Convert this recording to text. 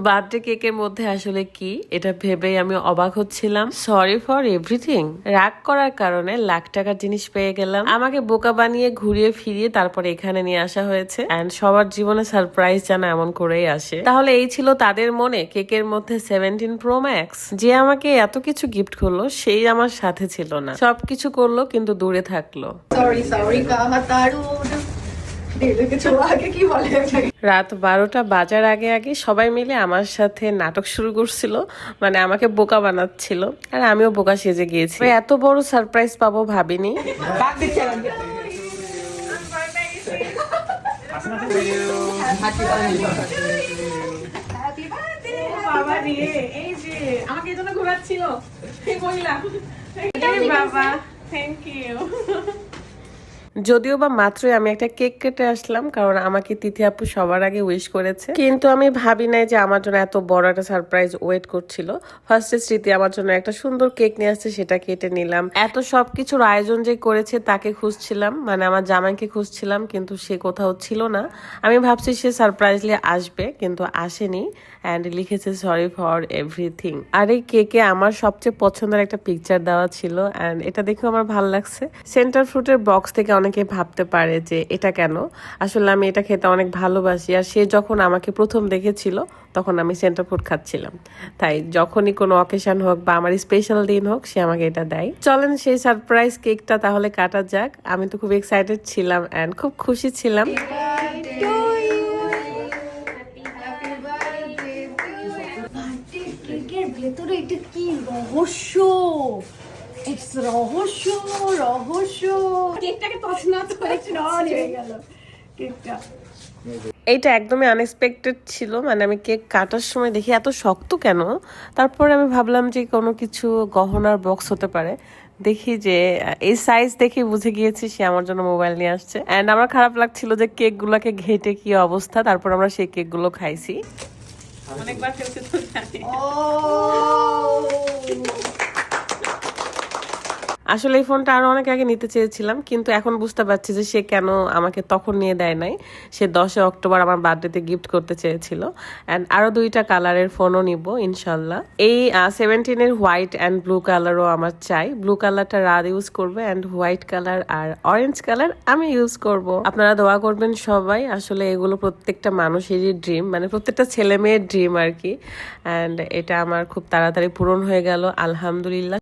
Birthday কেকের মধ্যে আসলে কি এটা ভেবেই আমি অবাক হচ্ছিলাম। Sorry for everything. রাগ করার কারণে লাখ টাকার জিনিস পেয়ে গেলাম, আমাকে বোকা বানিয়ে ঘুরিয়ে ফিরিয়ে তারপরে এখানে নিয়ে আসা হয়েছে। এন্ড সবার জীবনে সারপ্রাইজ যেন এমন করেই আসে। তাহলে এই ছিল তাদের মনে কেকের মধ্যে 17 Pro Max। যে আমাকে এত কিছু গিফট করলো সেই আমার সাথে ছিল না, সবকিছু করলো কিন্তু দূরে থাকলো। রাত 12টা বাজার আগে আগে সবাই মিলে আমার সাথে নাটক শুরু করছিল, মানে আমাকে বোকা বানাচ্ছিল আর আমিও বোকা সেজে গিয়েছি। এত বড় সারপ্রাইজ পাবো ভাবিনি। আমাকে এই জন্য ঘোরাচ্ছিল এই মহিলা। বাবা থ্যাংক ইউ। যদিও বা মাত্রই আমি একটা কেক কেটে আসলাম, কারণ আমাকে তিথি আপু সবার আগে উইশ করেছে, কিন্তু আমি ভাবি নাই যে আমার জন্য এত বড় একটা সারপ্রাইজ ওয়েট করছিল। ফার্স্টে স্মৃতি আমার জন্য একটা সুন্দর কেক নিয়ে আসছে, সেটা কেটে নিলাম। এত সবকিছুর আয়োজন যে করেছে তাকে খুঁজছিলাম, মানে আমার জামাইকে খুঁজছিলাম, কিন্তু সে কোথাও ছিল না। আমি ভাবছি সে সারপ্রাইজলি আসবে, কিন্তু আসেনি। অ্যান্ড লিখেছে সরি ফর এভরিথিং। আর এই কেকে আমার সবচেয়ে পছন্দের একটা পিকচার দেওয়া ছিল, অ্যান্ড এটা দেখেও আমার ভালো লাগছে। সেন্টার ফ্রুটের বক্স থেকে অনেকে ভাবতে পারে যে এটা কেন, আসলে আমি এটা খেতে অনেক ভালোবাসি। আর সে যখন আমাকে প্রথম দেখেছিল তখন আমি সেন্টার ফ্রুট খাচ্ছিলাম, তাই যখনই কোনো অকেশন হোক বা আমার স্পেশাল দিন হোক সে আমাকে এটা দেয়। চলেন সেই সারপ্রাইজ কেকটা তাহলে কাটা যাক। আমি তো খুব এক্সাইটেড ছিলাম অ্যান্ড খুব খুশি ছিলাম। ভেতরে এটা কি রহস্য, রহস্য রহস্য। কেকটাকে তছনছ হয়ে গেল কেকটা। এইটা একদমই আনএক্সপেক্টেড ছিল, মানে আমি কেক কাটার সময় দেখি এত শক্ত কেন। তারপরে আমি ভাবলাম যে কোনো কিছু গহনার বক্স হতে পারে। দেখি যে এই সাইজ দেখে বুঝে গিয়েছি সে আমার জন্য মোবাইল নিয়ে আসছে। অ্যান্ড আমার খারাপ লাগছিল যে কেক গুলাকে ঘেটে কি অবস্থা। তারপর আমরা সেই কেক গুলো খাইছি। অনেকবার খেলতে তো জানি। আসলে এই ফোনটা আরো অনেক আগে নিতে চেয়েছিলাম, কিন্তু এখন বুঝতে পারছি যে সে কেন আমাকে তখন নিয়ে দেয় নাই। সে 10 অক্টোবর আমার বার্থডেতে গিফট করতে চেয়েছিল। অ্যান্ড আরো 2টা কালারের ফোনও নিব ইনশাল্লাহ। এই 17 হোয়াইট অ্যান্ড ব্লু কালারও আমার চাই। ব্লু কালারটা রাত ইউজ করবে অ্যান্ড হোয়াইট কালার আর অরেঞ্জ কালার আমি ইউজ করব। আপনারা দোয়া করবেন সবাই। আসলে এগুলো প্রত্যেকটা মানুষেরই ড্রিম, মানে প্রত্যেকটা ছেলে মেয়ের ড্রিম আর কি। অ্যান্ড এটা আমার খুব তাড়াতাড়ি পূরণ হয়ে গেল আলহামদুলিল্লাহ।